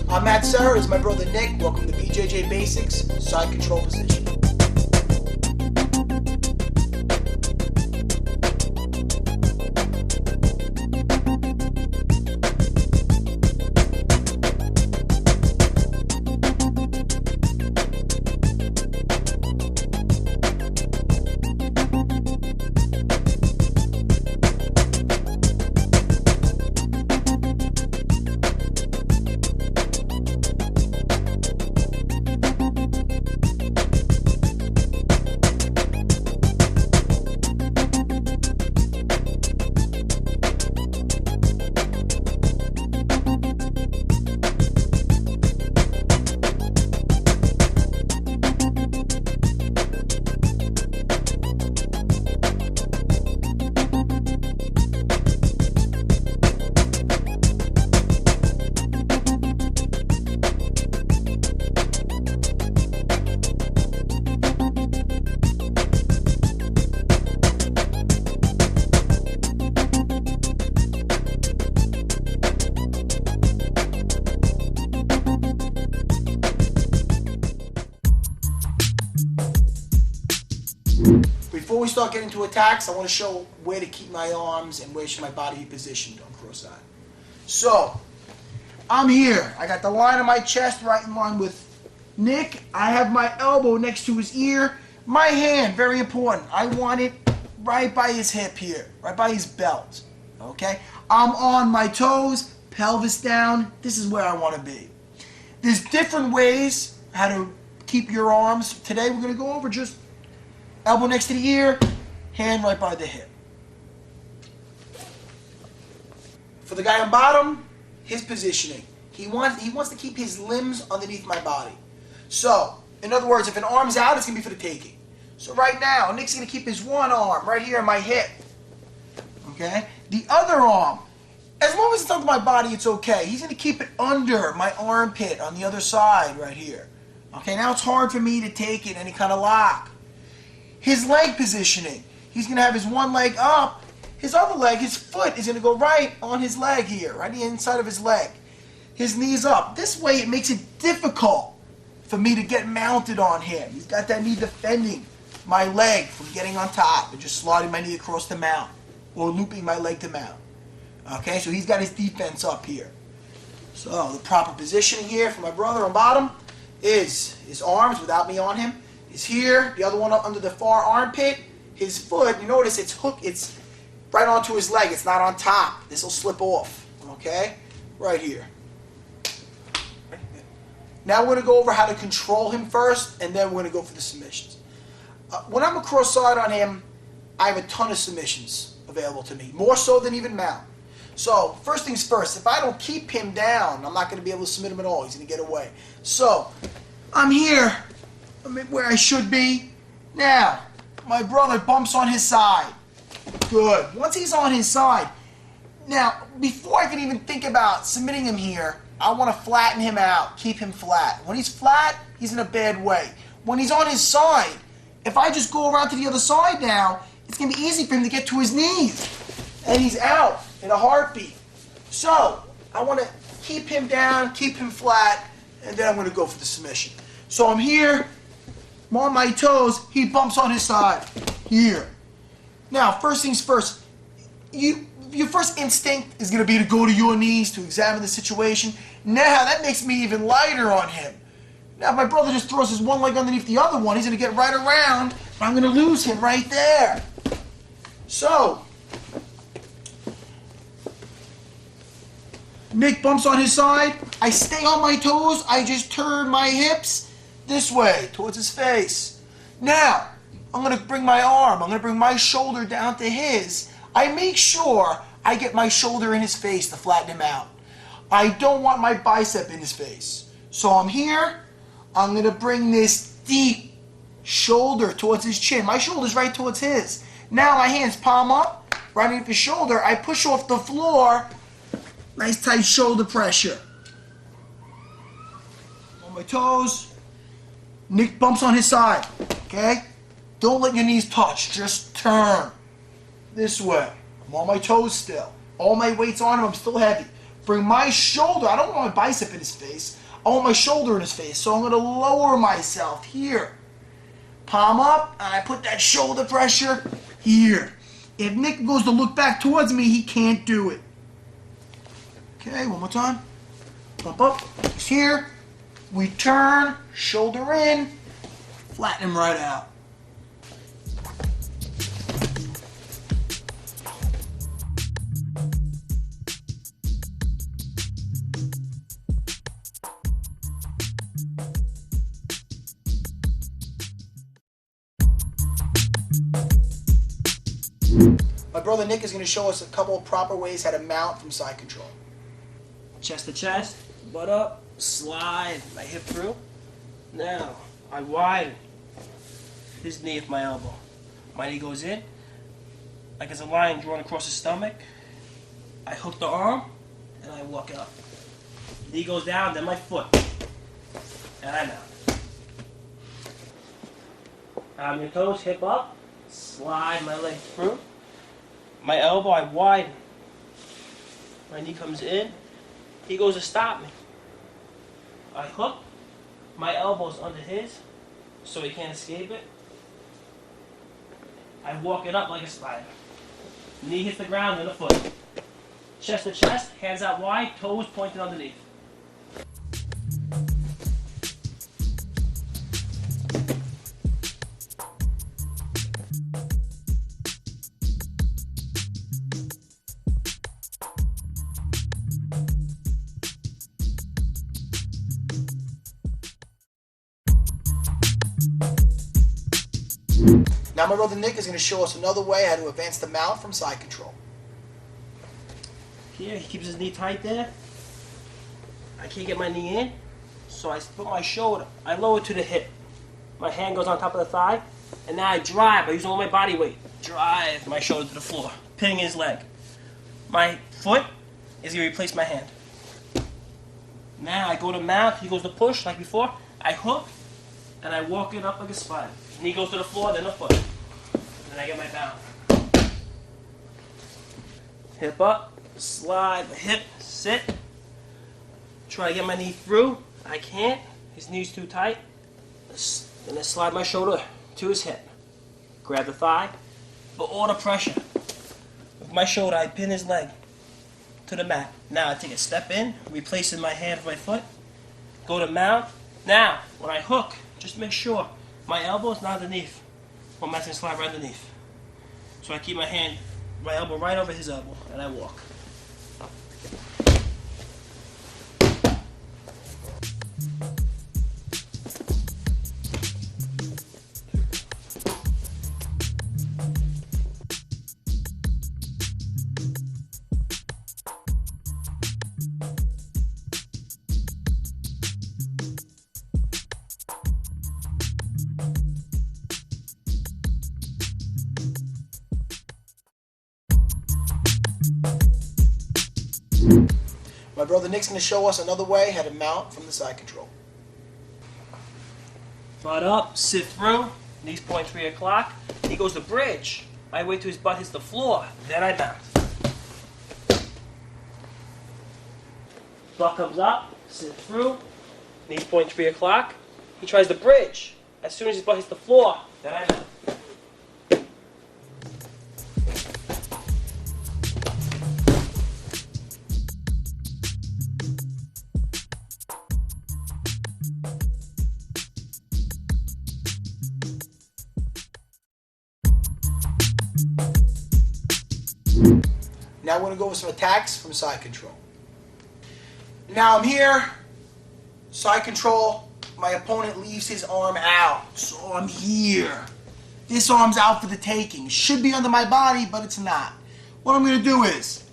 I'm at Serra, is my brother Nick. Welcome to BJJ Basics, side control position. Before we start getting into attacks, I want to show where to keep my arms and where should my body be positioned on cross-side. So, I'm here. I got the line of my chest right in line with Nick. I have my elbow next to his ear. My hand, very important. I want it right by his hip here, right by his belt. Okay? I'm on my toes, pelvis down. This is where I want to be. There's different ways how to keep your arms. Today we're going to go over just elbow next to the ear, hand right by the hip. For the guy on bottom, his positioning. He wants to keep his limbs underneath my body. So, in other words, if an arm's out, it's going to be for the taking. So right now, Nick's going to keep his one arm right here on my hip. Okay? The other arm, as long as it's under my body, it's okay. He's going to keep it under my armpit on the other side right here. Okay, now it's hard for me to take it any kind of lock. His leg positioning. He's going to have his one leg up. His other leg, his foot, is going to go right on his leg here, right the inside of his leg. His knee's up. This way it makes it difficult for me to get mounted on him. He's got that knee defending my leg from getting on top and just sliding my knee across the mount or looping my leg to mount. Okay, so he's got his defense up here. So the proper positioning here for my brother on bottom is his arms without me on him. Is here, the other one up under the far armpit. His foot, you notice it's hooked, it's right onto his leg, it's not on top. This will slip off, okay? Right here. Now we're going to go over how to control him first, and then we're going to go for the submissions. When I'm across side on him, I have a ton of submissions available to me, more so than even mount. So, first things first, if I don't keep him down, I'm not going to be able to submit him at all. He's going to get away. So, I'm here. I'm where I should be. Now, my brother bumps on his side. Good. Once he's on his side, now, before I can even think about submitting him here, I want to flatten him out, keep him flat. When he's flat, he's in a bad way. When he's on his side, if I just go around to the other side now, it's going to be easy for him to get to his knees. And he's out in a heartbeat. So, I want to keep him down, keep him flat, and then I'm going to go for the submission. So I'm here. I'm on my toes, he bumps on his side, here. Now, first things first, your first instinct is going to be to go to your knees to examine the situation. Now, that makes me even lighter on him. Now, if my brother just throws his one leg underneath the other one, he's going to get right around, and I'm going to lose him right there. So, Nick bumps on his side, I stay on my toes, I just turn my hips this way, towards his face. Now, I'm going to bring my arm, I'm going to bring my shoulder down to his. I make sure I get my shoulder in his face to flatten him out. I don't want my bicep in his face. So I'm here, I'm going to bring this deep shoulder towards his chin. My shoulder's right towards his. Now my hands palm up, right underneath his shoulder. I push off the floor, nice tight shoulder pressure. On my toes. Nick bumps on his side, okay? Don't let your knees touch, just turn this way, I'm on my toes still. All my weight's on him, I'm still heavy. Bring my shoulder, I don't want my bicep in his face. I want my shoulder in his face, so I'm going to lower myself here. Palm up, and I put that shoulder pressure here. If Nick goes to look back towards me, he can't do it. Okay, one more time. Pump up, he's here. We turn, shoulder in, flatten him right out. My brother Nick is going to show us a couple of proper ways how to mount from side control. Chest to chest, butt up, slide my hip through. Now, I widen his knee with my elbow. My knee goes in, like there's a line drawn across his stomach. I hook the arm, and I walk it up. Knee goes down, then my foot, and I mount. On your toes, hip up, slide my leg through. My elbow, I widen. My knee comes in. He goes to stop me. I hook. My elbow's under his, so he can't escape it. I walk it up like a slider. Knee hits the ground, then the foot. Chest to chest, hands out wide, toes pointed underneath. Now my brother Nick is going to show us another way how to advance the mount from side control. Here, he keeps his knee tight there. I can't get my knee in, so I put my shoulder, I lower it to the hip. My hand goes on top of the thigh, and now I drive, I use all my body weight. Drive my shoulder to the floor, pinning his leg. My foot is going to replace my hand. Now I go to mount, he goes to push, like before. I hook, and I walk it up like a spider. Knee goes to the floor, then the foot. Then I get my bound. Hip up, slide the hip, sit. Try to get my knee through. I can't. His knee's too tight. Then I slide my shoulder to his hip. Grab the thigh. Put all the pressure. With my shoulder, I pin his leg to the mat. Now I take a step in, replacing my hand with my foot. Go to mount. Now, when I hook, just make sure my elbow is not underneath. Well, I'm going to slide right underneath. So I keep my elbow right over his elbow, and I walk. My brother Nick's going to show us another way how to mount from the side control. Butt up, sit through, knees point 3 o'clock. He goes to bridge. I wait till his butt hits the floor, then I mount. Butt comes up, sit through, knees point 3 o'clock. He tries to bridge. As soon as his butt hits the floor, then I mount. Now we're going to go over some attacks from side control. Now I'm here, side control, my opponent leaves his arm out, so I'm here. This arm's out for the taking. It should be under my body, but it's not. What I'm going to do is,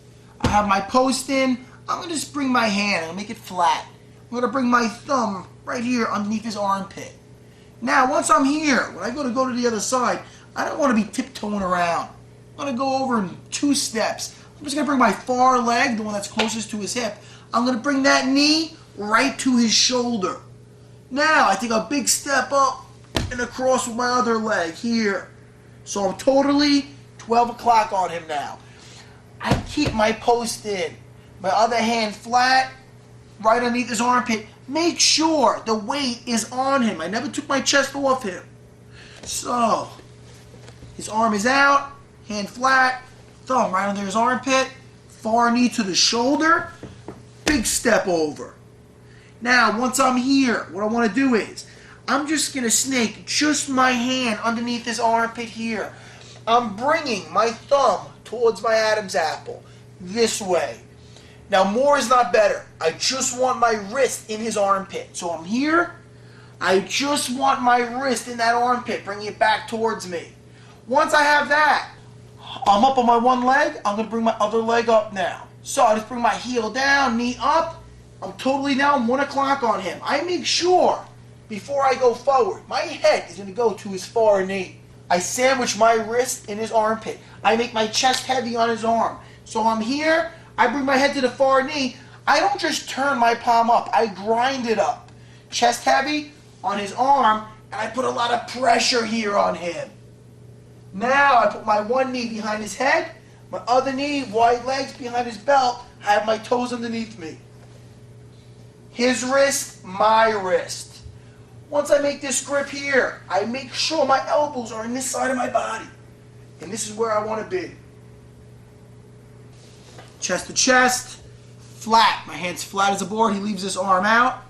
I have my post in, I'm going to just bring my hand and make it flat. I'm going to bring my thumb right here underneath his armpit. Now once I'm here, when I go to the other side, I don't want to be tiptoeing around. I'm going to go over in 2 steps. I'm just going to bring my far leg, the one that's closest to his hip, I'm going to bring that knee right to his shoulder. Now I take a big step up and across with my other leg here. So I'm totally 12 o'clock on him now. I keep my post in. My other hand flat, right underneath his armpit. Make sure the weight is on him. I never took my chest off him. So, his arm is out, hand flat, thumb right under his armpit, far knee to the shoulder, big step over. Now, once I'm here, what I want to do is, I'm just going to snake just my hand underneath his armpit here. I'm bringing my thumb towards my Adam's apple, this way. Now, more is not better. I just want my wrist in his armpit. So I'm here. I just want my wrist in that armpit, bringing it back towards me. Once I have that, I'm up on my one leg. I'm going to bring my other leg up now. So I just bring my heel down, knee up. I'm totally now 1 o'clock on him. I make sure, before I go forward, my head is going to go to his far knee. I sandwich my wrist in his armpit. I make my chest heavy on his arm. So I'm here. I bring my head to the far knee. I don't just turn my palm up. I grind it up. Chest heavy on his arm, and I put a lot of pressure here on him. Now I put my one knee behind his head, my other knee, wide legs behind his belt. I have my toes underneath me. His wrist, my wrist. Once I make this grip here, I make sure my elbows are in this side of my body. And this is where I want to be. Chest to chest, flat. My hand's flat as a board. He leaves this arm out.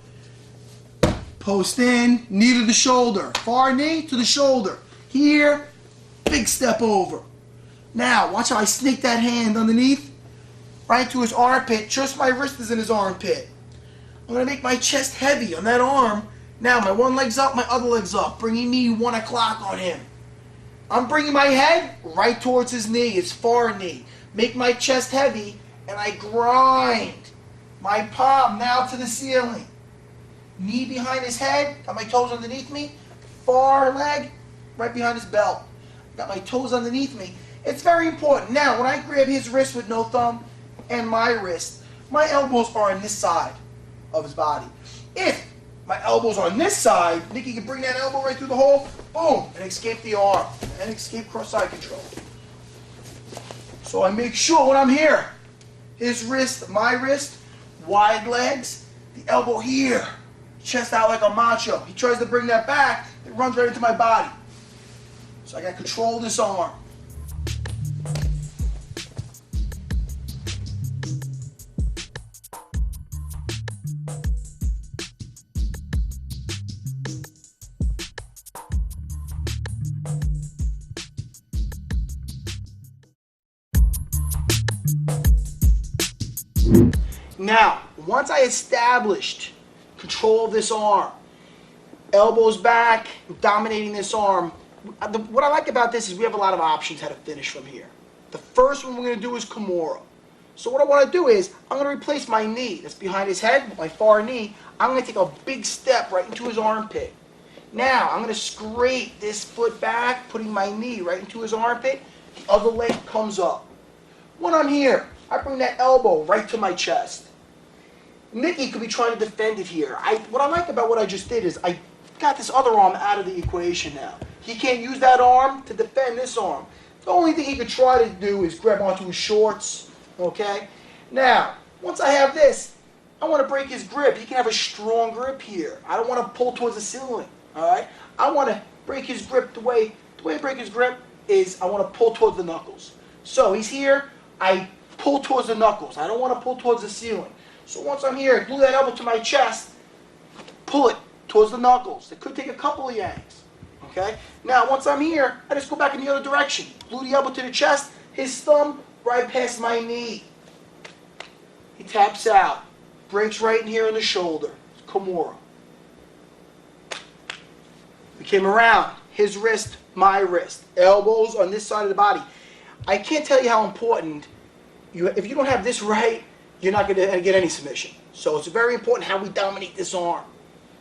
Post in, knee to the shoulder. Far knee to the shoulder. Here, big step over. Now, watch how I snake that hand underneath, right to his armpit. Just my wrist is in his armpit. I'm going to make my chest heavy on that arm. Now, my one leg's up, my other leg's up, bringing me 1 o'clock on him. I'm bringing my head right towards his knee, his far knee. Make my chest heavy, and I grind my palm now to the ceiling. Knee behind his head, got my toes underneath me. Far leg, right behind his belt. Got my toes underneath me. It's very important. Now, when I grab his wrist with no thumb and my wrist, my elbows are on this side of his body. If my elbows are on this side, Nikki can bring that elbow right through the hole, boom, and escape the arm, and escape cross-side control. So I make sure when I'm here, his wrist, my wrist, wide legs, the elbow here, chest out like a macho. He tries to bring that back, it runs right into my body. So I got control of this arm. Now, once I established control of this arm, elbows back, dominating this arm, what I like about this is we have a lot of options how to finish from here. The first one we're going to do is Kimura. So what I want to do is, I'm going to replace my knee that's behind his head, my far knee. I'm going to take a big step right into his armpit. Now, I'm going to scrape this foot back, putting my knee right into his armpit. The other leg comes up. When I'm here, I bring that elbow right to my chest. Nikki could be trying to defend it here. What I like about what I just did is I got this other arm out of the equation now. He can't use that arm to defend this arm. The only thing he could try to do is grab onto his shorts, okay? Now, once I have this, I want to break his grip. He can have a strong grip here. I don't want to pull towards the ceiling, all right? I want to break his grip the way I break his grip is I want to pull towards the knuckles. So he's here, I pull towards the knuckles. I don't want to pull towards the ceiling. So once I'm here, I glue that elbow to my chest, pull it towards the knuckles. It could take a couple of yanks, okay? Now, once I'm here, I just go back in the other direction. Glue the elbow to the chest, his thumb right past my knee. He taps out, breaks right in here in the shoulder. Kimura. We came around, his wrist, my wrist. Elbows on this side of the body. I can't tell you how important, if you don't have this right, you're not going to get any submission. So it's very important how we dominate this arm.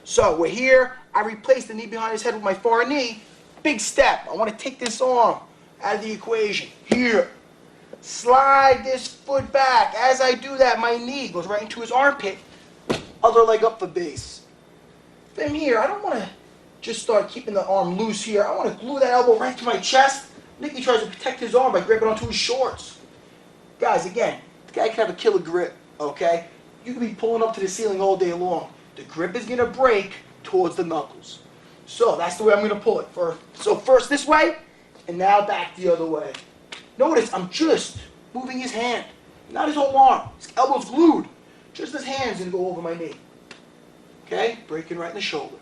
So we're here. I replace the knee behind his head with my far knee. Big step. I want to take this arm out of the equation. Here. Slide this foot back. As I do that, my knee goes right into his armpit. Other leg up for base. From here, I don't want to just start keeping the arm loose here. I want to glue that elbow right to my chest. Nikki tries to protect his arm by grabbing onto his shorts. Guys, again, the guy can have a killer grip, okay? You can be pulling up to the ceiling all day long. The grip is going to break towards the knuckles. So that's the way I'm going to pull it. So first this way, and now back the other way. Notice I'm just moving his hand, not his whole arm. His elbow's glued. Just his hand's going to go over my knee. Okay? Breaking right in the shoulder.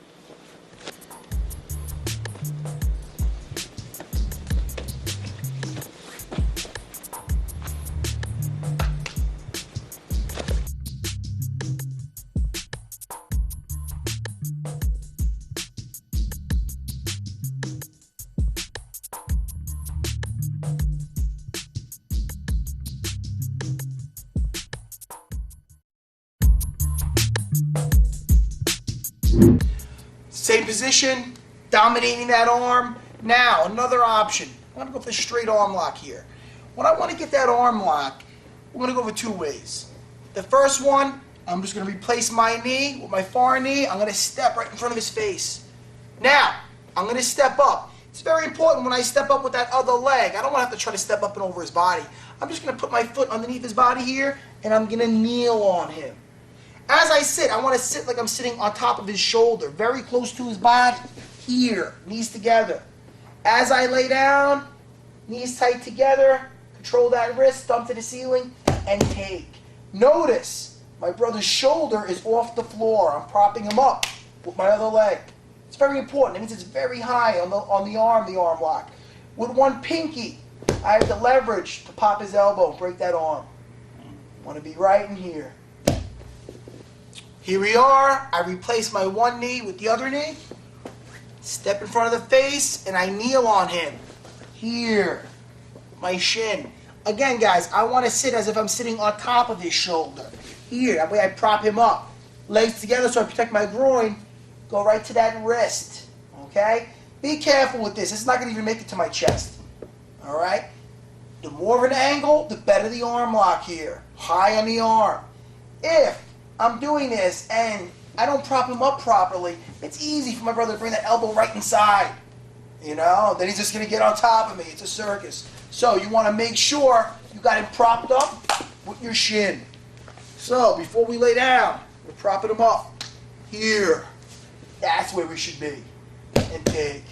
Same position, dominating that arm. Now, another option. I'm going to go for the straight arm lock here. When I want to get that arm lock, we're going to go for two ways. The first one, I'm just going to replace my knee with my far knee. I'm going to step right in front of his face. Now, I'm going to step up. It's very important when I step up with that other leg. I don't want to have to try to step up and over his body. I'm just going to put my foot underneath his body here, and I'm going to kneel on him. As I sit, I want to sit like I'm sitting on top of his shoulder, very close to his body. Here, knees together. As I lay down, knees tight together, control that wrist, thumb to the ceiling, and take. Notice, my brother's shoulder is off the floor. I'm propping him up with my other leg. It's very important. It means it's very high on the arm lock. With one pinky, I have the leverage to pop his elbow, break that arm. Want to be right in here. Here we are. I replace my one knee with the other knee. Step in front of the face, and I kneel on him. Here. My shin. Again, guys, I want to sit as if I'm sitting on top of his shoulder. Here. That way I prop him up. Legs together so I protect my groin. Go right to that wrist. Okay? Be careful with this. It's not going to even make it to my chest. Alright? The more of an angle, the better the arm lock here. High on the arm. If I'm doing this and I don't prop him up properly, it's easy for my brother to bring that elbow right inside. You know, then he's just going to get on top of me. It's a circus. So you want to make sure you got him propped up with your shin. So before we lay down, we're propping him up. Here. That's where we should be. And take.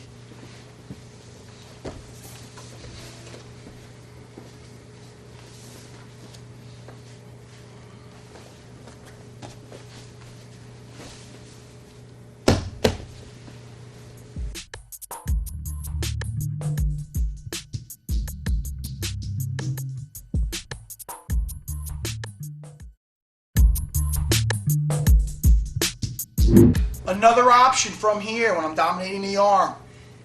Another option from here when I'm dominating the arm.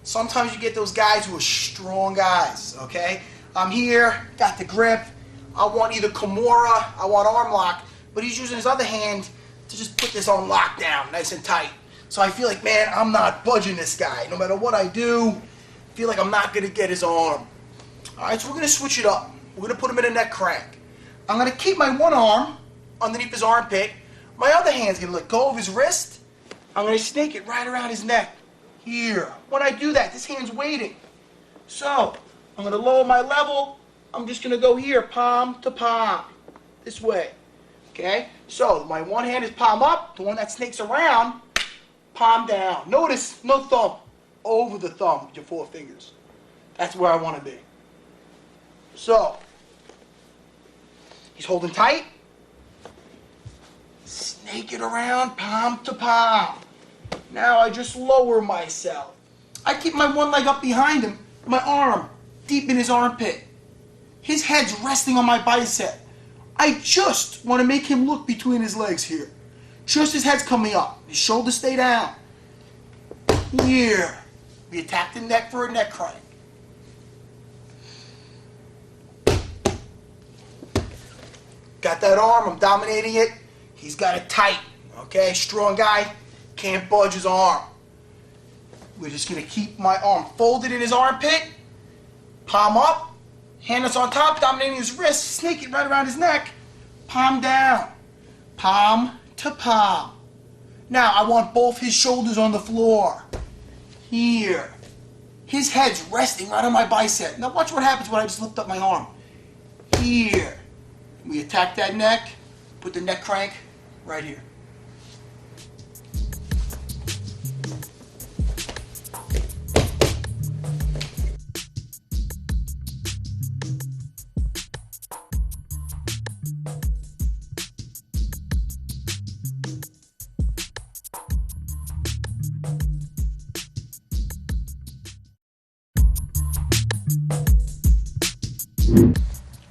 Sometimes you get those guys who are strong guys, okay? I'm here, got the grip. I want either Kimura, I want arm lock, but he's using his other hand to just put this on lockdown, nice and tight. So I feel like, man, I'm not budging this guy. No matter what I do, I feel like I'm not going to get his arm. All right, so we're going to switch it up. We're going to put him in a neck crank. I'm going to keep my one arm underneath his armpit. My other hand's going to let go of his wrist. I'm going to snake it right around his neck. Here. When I do that, this hand's waiting. So, I'm going to lower my level. I'm just going to go here, palm to palm. This way. Okay? So, my one hand is palm up. The one that snakes around, palm down. Notice, no thumb. Over the thumb with your four fingers. That's where I want to be. So, he's holding tight. Snake it around, palm to palm. Now I just lower myself. I keep my one leg up behind him, my arm deep in his armpit. His head's resting on my bicep. I just want to make him look between his legs here. Just his head's coming up. His shoulders stay down. Here. We attack the neck for a neck crank. Got that arm, I'm dominating it. He's got it tight, okay? Strong guy, can't budge his arm. We're just gonna keep my arm folded in his armpit, palm up, hand that's on top, dominating his wrist, snake it right around his neck, palm down, palm to palm. Now I want both his shoulders on the floor. Here. His head's resting right on my bicep. Now watch what happens when I just lift up my arm. Here. We attack that neck, put the neck crank right here.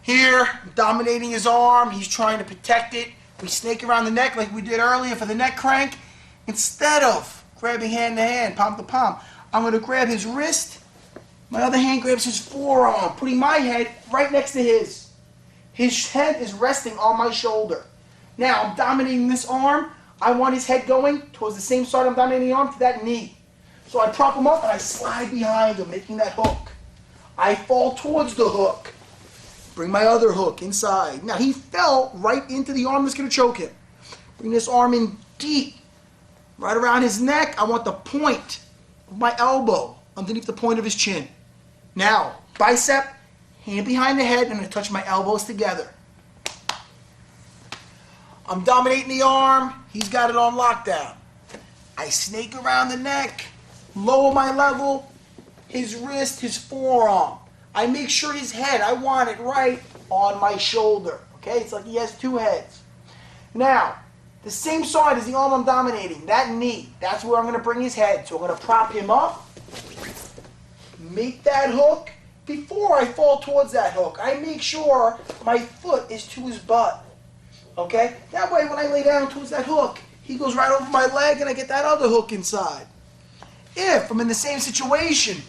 Here, dominating his arm, he's trying to protect it. We snake around the neck like we did earlier for the neck crank. Instead of grabbing hand to hand, palm to palm, I'm going to grab his wrist. My other hand grabs his forearm, putting my head right next to his. His head is resting on my shoulder. Now, I'm dominating this arm. I want his head going towards the same side I'm dominating the arm, to that knee. So I prop him up and I slide behind him, making that hook. I fall towards the hook. Bring my other hook inside. Now he fell right into the arm that's going to choke him. Bring this arm in deep, right around his neck. I want the point of my elbow underneath the point of his chin. Now, bicep, hand behind the head, and I'm going to touch my elbows together. I'm dominating the arm. He's got it on lockdown. I snake around the neck, lower my level, his wrist, his forearm. I make sure his head, I want it right on my shoulder. Okay, it's like he has two heads. Now, the same side as the arm I'm dominating, that knee, that's where I'm going to bring his head. So I'm going to prop him up, make that hook. Before I fall towards that hook, I make sure my foot is to his butt. Okay, that way when I lay down towards that hook, he goes right over my leg and I get that other hook inside. If I'm in the same situation,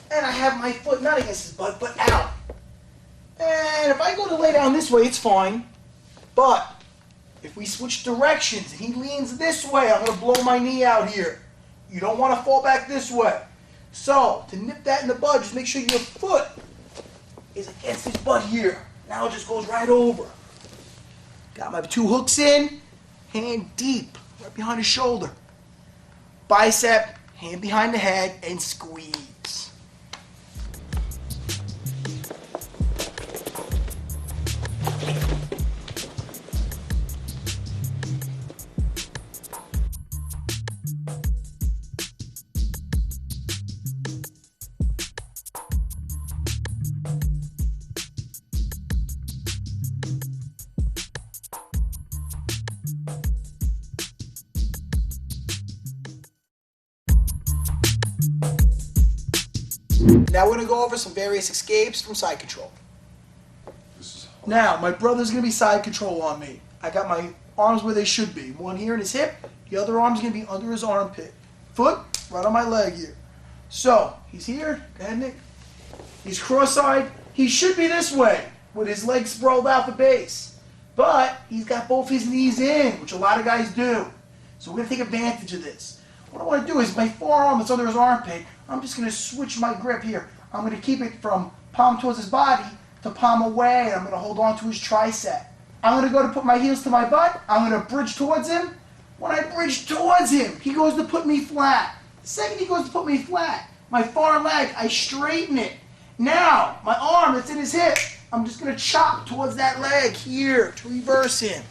and I have my foot not against his butt, but out. And if I go to lay down this way, it's fine. But if we switch directions and he leans this way, I'm going to blow my knee out here. You don't want to fall back this way. So, to nip that in the bud, just make sure your foot is against his butt here. Now it just goes right over. Got my two hooks in, hand deep, right behind his shoulder. Bicep, hand behind the head, and squeeze. Now we're going to go over some various escapes from side control. Now, my brother's going to be side control on me. I got my arms where they should be. One here in his hip, the other arm's going to be under his armpit. Foot, right on my leg here. So, he's here. Go ahead, Nick. He's cross-eyed. He should be this way, with his legs sprawled out the base. But, he's got both his knees in, which a lot of guys do. So we're going to take advantage of this. What I want to do is my forearm that's under his armpit, I'm just going to switch my grip here. I'm going to keep it from palm towards his body to palm away, and I'm going to hold on to his tricep. I'm going to go to put my heels to my butt. I'm going to bridge towards him. When I bridge towards him, he goes to put me flat. The second he goes to put me flat, my far leg, I straighten it. Now, my arm that's in his hip, I'm just going to chop towards that leg here to reverse him.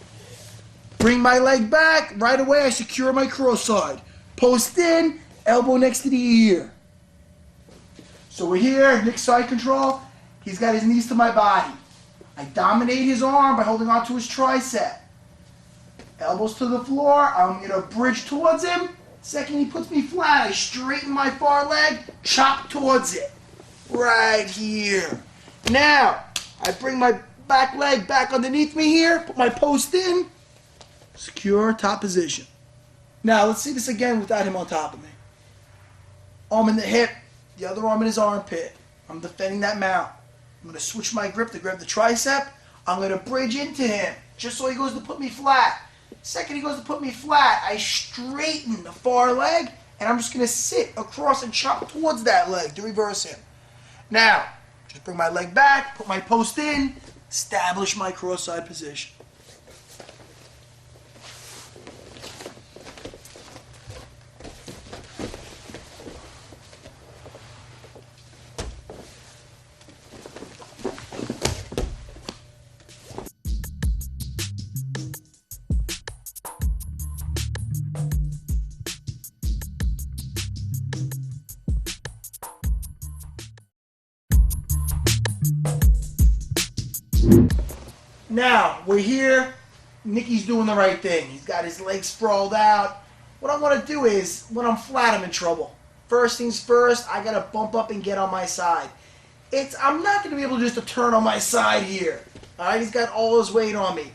Bring my leg back. Right away, I secure my cross side. Post in, elbow next to the ear. So we're here, Nick's side control. He's got his knees to my body. I dominate his arm by holding on to his tricep. Elbows to the floor. I'm going to bridge towards him. Second he puts me flat, I straighten my far leg, chop towards it. Right here. Now, I bring my back leg back underneath me here, put my post in, secure top position. Now, let's see this again without him on top of me. Arm in the hip, the other arm in his armpit. I'm defending that mount. I'm going to switch my grip to grab the tricep. I'm going to bridge into him, just so he goes to put me flat. Second he goes to put me flat, I straighten the far leg, and I'm just going to sit across and chop towards that leg to reverse him. Now, just bring my leg back, put my post in, establish my cross-side position. Now, we're here. Nicky's doing the right thing. He's got his legs sprawled out. What I want to do is, when I'm flat, I'm in trouble. First things first, I got to bump up and get on my side. I'm not going to be able just to turn on my side here. All right, he's got all his weight on me.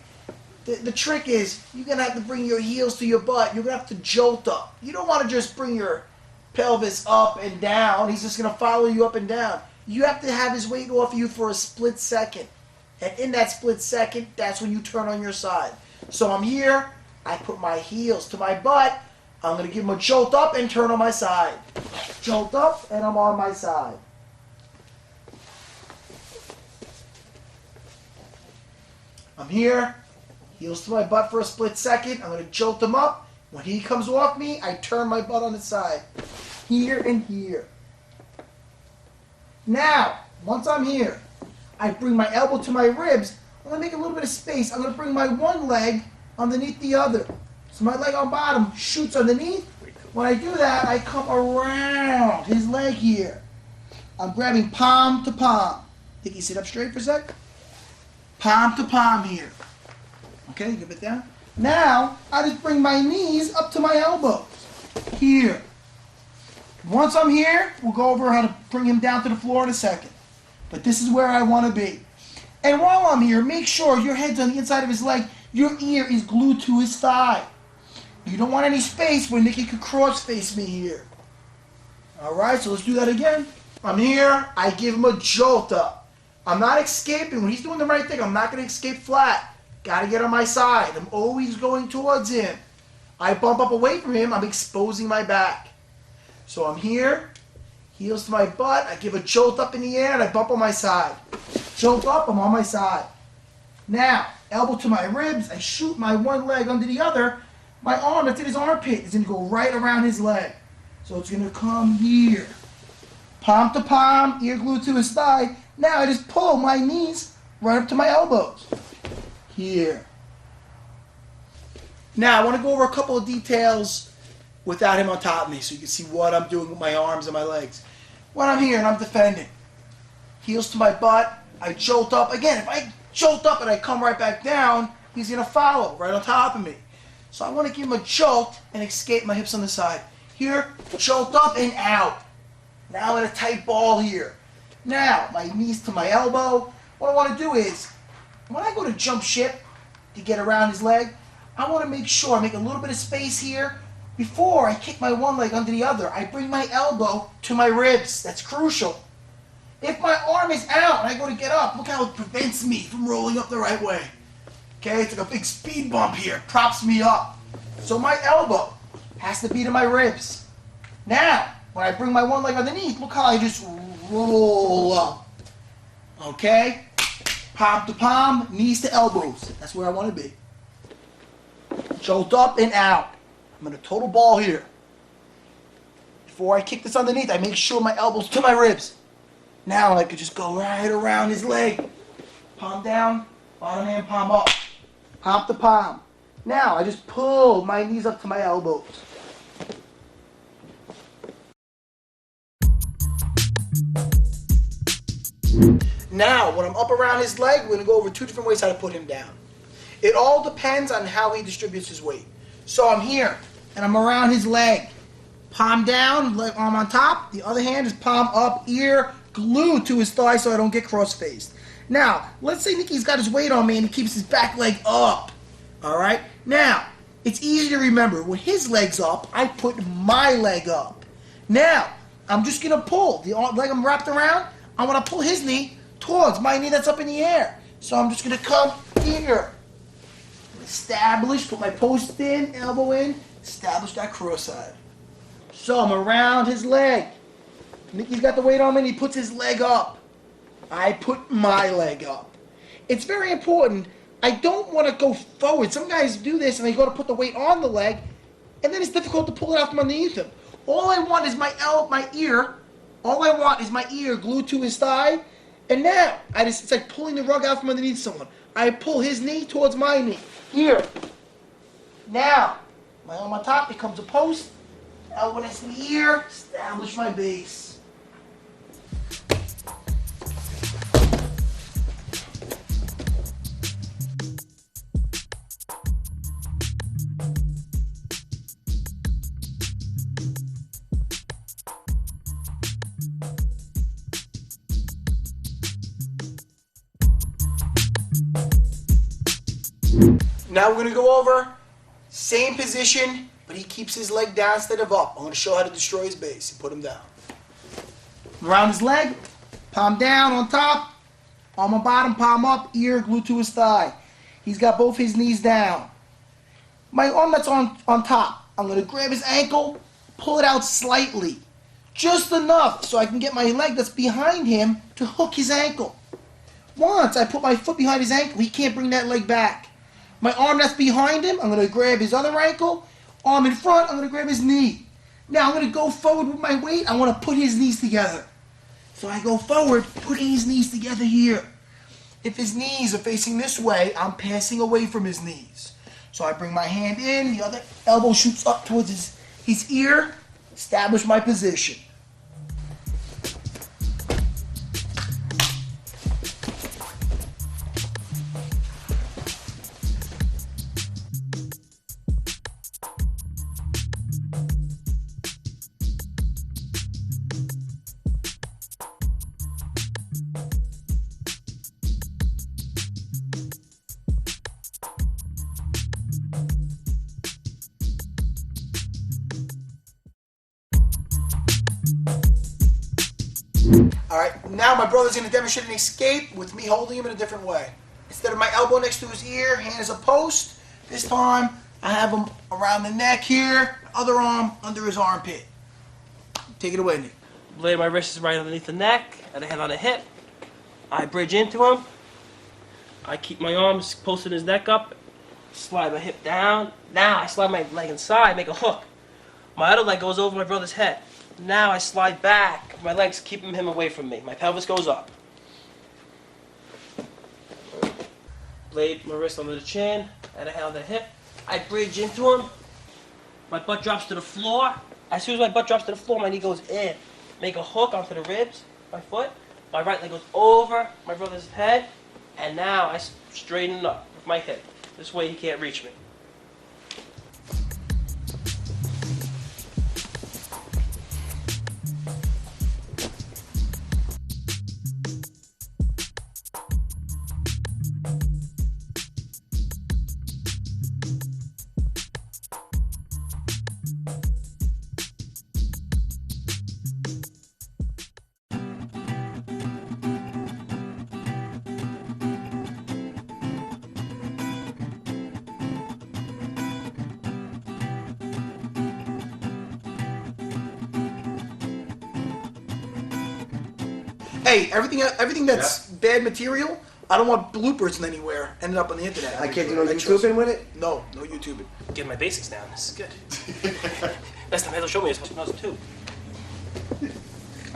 The trick is, you're going to have to bring your heels to your butt. You're going to have to jolt up. You don't want to just bring your pelvis up and down. He's just going to follow you up and down. You have to have his weight off you for a split second. And in that split second, that's when you turn on your side. So I'm here. I put my heels to my butt. I'm going to give him a jolt up and turn on my side. Jolt up, and I'm on my side. I'm here. Heels to my butt for a split second. I'm going to jolt him up. When he comes off me, I turn my butt on its side. Here and here. Now, once I'm here, I bring my elbow to my ribs. I'm going to make a little bit of space. I'm going to bring my one leg underneath the other. So my leg on bottom shoots underneath. When I do that, I come around his leg here. I'm grabbing palm to palm. Think you sit up straight for a sec? Palm to palm here. Okay, give it down. Now, I just bring my knees up to my elbows. Here. Once I'm here, we'll go over how to bring him down to the floor in a second. But this is where I want to be. And while I'm here, make sure your head's on the inside of his leg. Your ear is glued to his thigh. You don't want any space where Nicky could cross-face me here. Alright, so let's do that again. I'm here. I give him a jolt up. I'm not escaping. When he's doing the right thing, I'm not going to escape flat. Got to get on my side. I'm always going towards him. I bump up away from him. I'm exposing my back. So I'm here. Heels to my butt. I give a jolt up in the air and I bump on my side. Jolt up, I'm on my side. Now, elbow to my ribs. I shoot my one leg under the other. My arm that's in his armpit is going to go right around his leg. So it's going to come here. Palm to palm, ear glued to his thigh. Now I just pull my knees right up to my elbows. Here. Now I want to go over a couple of details without him on top of me so you can see what I'm doing with my arms and my legs. When I'm here and I'm defending, heels to my butt, I jolt up. Again, if I jolt up and I come right back down, he's going to follow right on top of me. So I want to give him a jolt and escape my hips on the side. Here, jolt up and out. Now I'm in a tight ball here. Now, my knees to my elbow. What I want to do is, when I go to jump ship to get around his leg, I want to make sure I make a little bit of space here. Before I kick my one leg under the other, I bring my elbow to my ribs. That's crucial. If my arm is out and I go to get up, look how it prevents me from rolling up the right way. Okay, it's like a big speed bump here. It props me up. So my elbow has to be to my ribs. Now, when I bring my one leg underneath, look how I just roll up. Okay? Palm to palm, knees to elbows. That's where I want to be. Jolt up and out. I'm in a total ball here. Before I kick this underneath, I make sure my elbow's to my ribs. Now I could just go right around his leg. Palm down, bottom hand palm up. Palm to palm. Now I just pull my knees up to my elbows. Now, when I'm up around his leg, we're going to go over two different ways how to put him down. It all depends on how he distributes his weight. So I'm here, and I'm around his leg. Palm down, leg arm on top. The other hand is palm up, ear glued to his thigh so I don't get cross-faced. Now, let's say Nicky's got his weight on me and he keeps his back leg up. Alright? Now, it's easy to remember. When his leg's up, I put my leg up. Now, I'm just going to pull. The leg I'm wrapped around, I want to pull his knee towards my knee that's up in the air. So I'm just going to come here. Establish, put my post in, elbow in, establish that cross side. So I'm around his leg. Nicky's got the weight on me and he puts his leg up. I put my leg up. It's very important. I don't want to go forward. Some guys do this and they go to put the weight on the leg and then it's difficult to pull it out from underneath him. All I want is my ear. All I want is my ear glued to his thigh. And now, it's like pulling the rug out from underneath someone. I pull his knee towards my knee. Here. Now, my arm on top becomes a post. Elbow next to the ear. Establish my base. Now we're going to go over, same position, but he keeps his leg down instead of up. I'm going to show how to destroy his base and put him down. Around his leg, palm down on top, arm on bottom, palm up, ear glued to his thigh. He's got both his knees down. My arm that's on top, I'm going to grab his ankle, pull it out slightly. Just enough so I can get my leg that's behind him to hook his ankle. Once I put my foot behind his ankle, he can't bring that leg back. My arm that's behind him, I'm going to grab his other ankle. Arm in front, I'm going to grab his knee. Now I'm going to go forward with my weight. I want to put his knees together. So I go forward, putting his knees together here. If his knees are facing this way, I'm passing away from his knees. So I bring my hand in, the other elbow shoots up towards his ear, establish my position. Alright, now my brother's going to demonstrate an escape with me holding him in a different way. Instead of my elbow next to his ear, hand is a post. This time, I have him around the neck here, other arm under his armpit. Take it away, Nick. Blade of my wrist is right underneath the neck, and the head on the hip. I bridge into him. I keep my arms posting his neck up, slide my hip down. Now I slide my leg inside, make a hook. My other leg goes over my brother's head. Now I slide back. My legs keeping him away from me. My pelvis goes up. Blade my wrist under the chin, and a hand on the hip. I bridge into him. My butt drops to the floor. As soon as my butt drops to the floor, my knee goes in. Make a hook onto the ribs, my foot. My right leg goes over my brother's head, and now I straighten up with my hip. This way he can't reach me. Hey, everything that's bad material, I don't want bloopers anywhere ending up on the internet. I can't do no YouTubing with it? No YouTubing. Get my basics down. This is good. Last time Hazel showed me was 2002.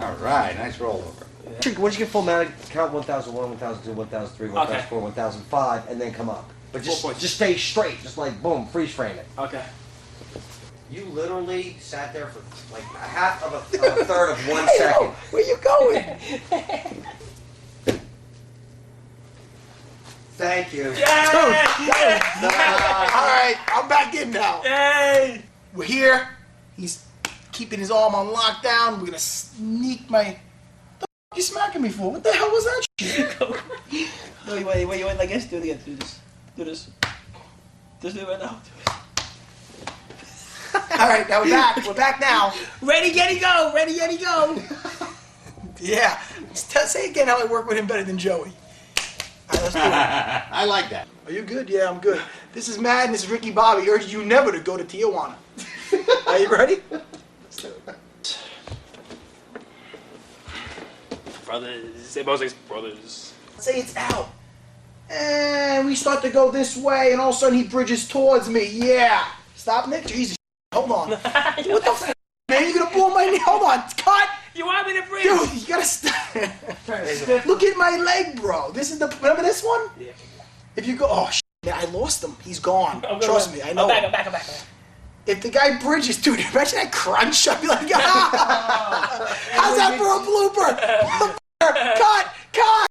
All right, nice rollover. Once you get full mount, count 1001, 1002, 1003, 1004, 1005, and then come up. But just stay straight. Just like, boom, freeze frame it. Okay. You literally sat there for like a half of a third of 1 second. Where you going? Thank you. Yay! Alright, I'm back in now. Yay! We're here. He's keeping his arm on lockdown. We're gonna sneak my... What the f*** you smacking me for? What the hell was that shit? No, wait, like this. Do it again. Do this. Do this. Just do it right now. Alright, now we're back. We're back now. Ready, get, go! Ready, get, go! Yeah. Say again how I work with him better than Joey. Alright, let's do it. I like that. Are you good? Yeah, I'm good. This is Matt and this is Ricky Bobby. Urge you never to go to Tijuana. Are you ready? Brothers. Everybody says brothers. Say it's out. And we start to go this way, and all of a sudden he bridges towards me. Yeah. Stop, Nick. Jesus. Hold on. What the f***, man? You gonna pull my knee? Hold on. Cut. You want me to bridge? Dude, you gotta stop. Look at my leg, bro. This is the... Remember this one? Yeah. If you go... Oh, shit. Man, I lost him. He's gone. Trust me. I know. I'm back. If the guy bridges, dude, imagine that crunch. I'd be like, ah! How's that for a blooper?